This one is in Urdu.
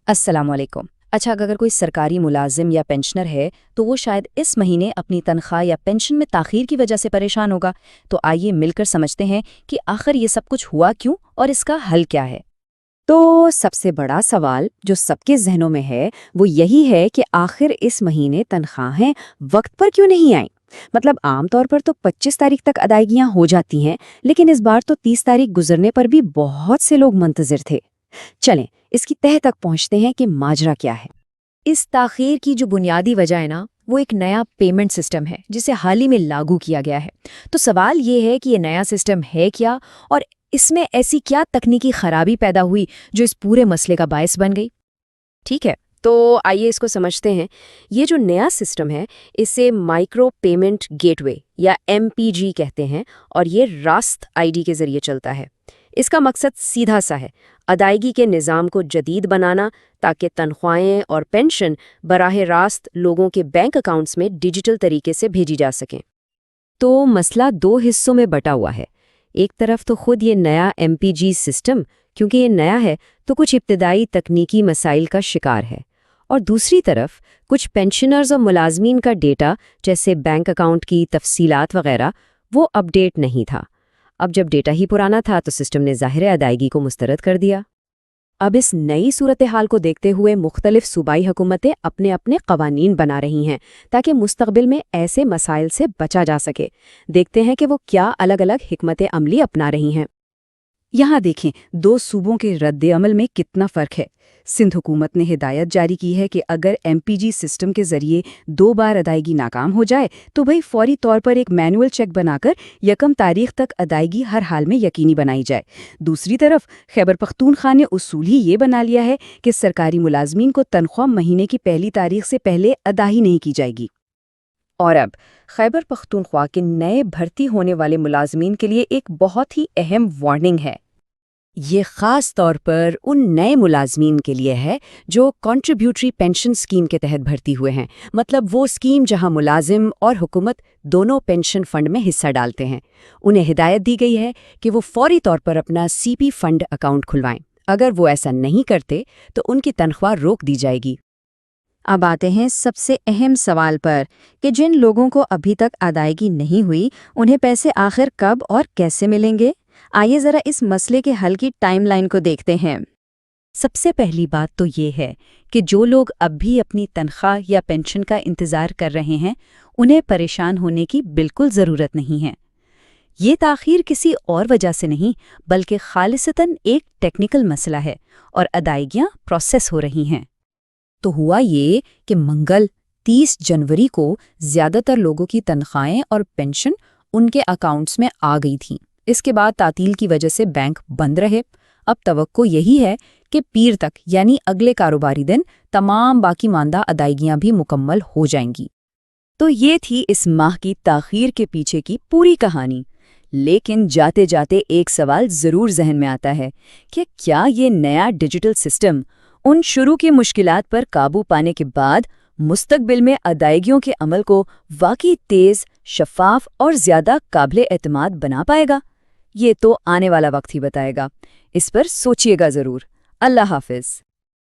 السلام علیکم۔ اچھا، اگر کوئی سرکاری ملازم یا پینشنر ہے تو وہ شاید اس مہینے اپنی تنخواہ یا پینشن میں تاخیر کی وجہ سے پریشان ہوگا، تو آئیے مل کر سمجھتے ہیں کہ آخر یہ سب کچھ ہوا کیوں اور اس کا حل کیا ہے۔ تو سب سے بڑا سوال جو سب کے ذہنوں میں ہے وہ یہی ہے کہ آخر اس مہینے تنخواہیں وقت پر کیوں نہیں آئیں؟ مطلب عام طور پر تو 25 تاریخ تک ادائیگیاں ہو جاتی ہیں، لیکن اس بار تو 30 تاریخ گزرنے پر بھی بہت سے لوگ منتظر تھے۔ چلیں اس کی تہہ تک پہنچتے ہیں کہ ماجرا کیا ہے۔ اس تاخیر کی جو بنیادی وجہ ہے نا، وہ ایک نیا پیمنٹ سسٹم ہے جسے حال ہی میں لاگو کیا گیا ہے۔ تو سوال یہ ہے کہ یہ نیا سسٹم ہے کیا، اور اس میں ایسی کیا تکنیکی خرابی پیدا ہوئی جو اس پورے مسئلے کا باعث بن گئی؟ ٹھیک ہے، تو آئیے اس کو سمجھتے ہیں۔ یہ جو نیا سسٹم ہے اسے مائکرو پیمنٹ گیٹ وے یا MPG کہتے ہیں، اور یہ راست ID کے ذریعے چلتا ہے۔ اس کا مقصد سیدھا سا ہے، ادائیگی کے نظام کو جدید بنانا تاکہ تنخواہیں اور پینشن براہ راست لوگوں کے بینک اکاؤنٹس میں ڈیجیٹل طریقے سے بھیجی جا سکیں۔ تو مسئلہ دو حصوں میں بٹا ہوا ہے۔ ایک طرف تو خود یہ نیا MPG سسٹم، کیونکہ یہ نیا ہے تو کچھ ابتدائی تکنیکی مسائل کا شکار ہے، اور دوسری طرف کچھ پینشنرز اور ملازمین کا ڈیٹا جیسے بینک اکاؤنٹ کی تفصیلات وغیرہ وہ اپ ڈیٹ نہیں تھا۔ اب جب ڈیٹا ہی پرانا تھا تو سسٹم نے ظاہر ادائیگی کو مسترد کر دیا۔ اب اس نئی صورتحال کو دیکھتے ہوئے مختلف صوبائی حکومتیں اپنے اپنے قوانین بنا رہی ہیں تاکہ مستقبل میں ایسے مسائل سے بچا جا سکے۔ دیکھتے ہیں کہ وہ کیا الگ الگ حکمت عملی اپنا رہی ہیں۔ یہاں دیکھیں دو صوبوں کے رد عمل میں کتنا فرق ہے۔ سندھ حکومت نے ہدایت جاری کی ہے کہ اگر MPG سسٹم کے ذریعے 2 بار ادائیگی ناکام ہو جائے تو بھئی فوری طور پر ایک مینول چیک بنا کر 1 تاریخ تک ادائیگی ہر حال میں یقینی بنائی جائے۔ دوسری طرف خیبر پختونخوا نے اصول ہی یہ بنا لیا ہے کہ سرکاری ملازمین کو تنخواہ مہینے کی پہلی تاریخ سے پہلے ادا ہی نہیں کی جائے گی۔ اور اب خیبر پختونخوا کے نئے بھرتی ہونے والے ملازمین کے لیے ایک بہت ہی اہم وارننگ ہے۔ یہ خاص طور پر ان نئے ملازمین کے لیے ہے جو کنٹریبیوٹری پینشن اسکیم کے تحت بھرتی ہوئے ہیں، مطلب وہ اسکیم جہاں ملازم اور حکومت دونوں پینشن فنڈ میں حصہ ڈالتے ہیں۔ انہیں ہدایت دی گئی ہے کہ وہ فوری طور پر اپنا CP فنڈ اکاؤنٹ کھلوائیں۔ اگر وہ ایسا نہیں کرتے تو ان کی تنخواہ روک دی جائے گی۔ اب آتے ہیں سب سے اہم سوال پر کہ جن لوگوں کو ابھی تک ادائیگی نہیں ہوئی انہیں پیسے آخر کب اور کیسے ملیں گے؟ آئیے ذرا اس مسئلے کے حل کی ٹائم لائن کو دیکھتے ہیں۔ سب سے پہلی بات تو یہ ہے کہ جو لوگ اب بھی اپنی تنخواہ یا پینشن کا انتظار کر رہے ہیں انہیں پریشان ہونے کی بالکل ضرورت نہیں ہے۔ یہ تاخیر کسی اور وجہ سے نہیں بلکہ خالصتاً ایک ٹیکنیکل مسئلہ ہے اور ادائیگیاں پروسیس ہو رہی ہیں۔ تو ہوا یہ کہ منگل 30 جنوری کو زیادہ تر لوگوں کی تنخواہیں اور پینشن ان کے اکاؤنٹس میں آ گئی تھیں۔ اس کے بعد تعطیل کی وجہ سے بینک بند رہے۔ اب توقع یہی ہے کہ پیر تک یعنی اگلے کاروباری دن تمام باقی ماندہ ادائیگیاں بھی مکمل ہو جائیں گی۔ تو یہ تھی اس ماہ کی تاخیر کے پیچھے کی پوری کہانی۔ لیکن جاتے جاتے ایک سوال ضرور ذہن میں آتا ہے کہ کیا یہ نیا ڈیجیٹل سسٹم ان شروع کی مشکلات پر قابو پانے کے بعد مستقبل میں ادائیگیوں کے عمل کو واقعی تیز، شفاف اور زیادہ قابل اعتماد بنا پائے گا؟ یہ تو آنے والا وقت ہی بتائے گا۔ اس پر سوچیے گا ضرور۔ اللہ حافظ۔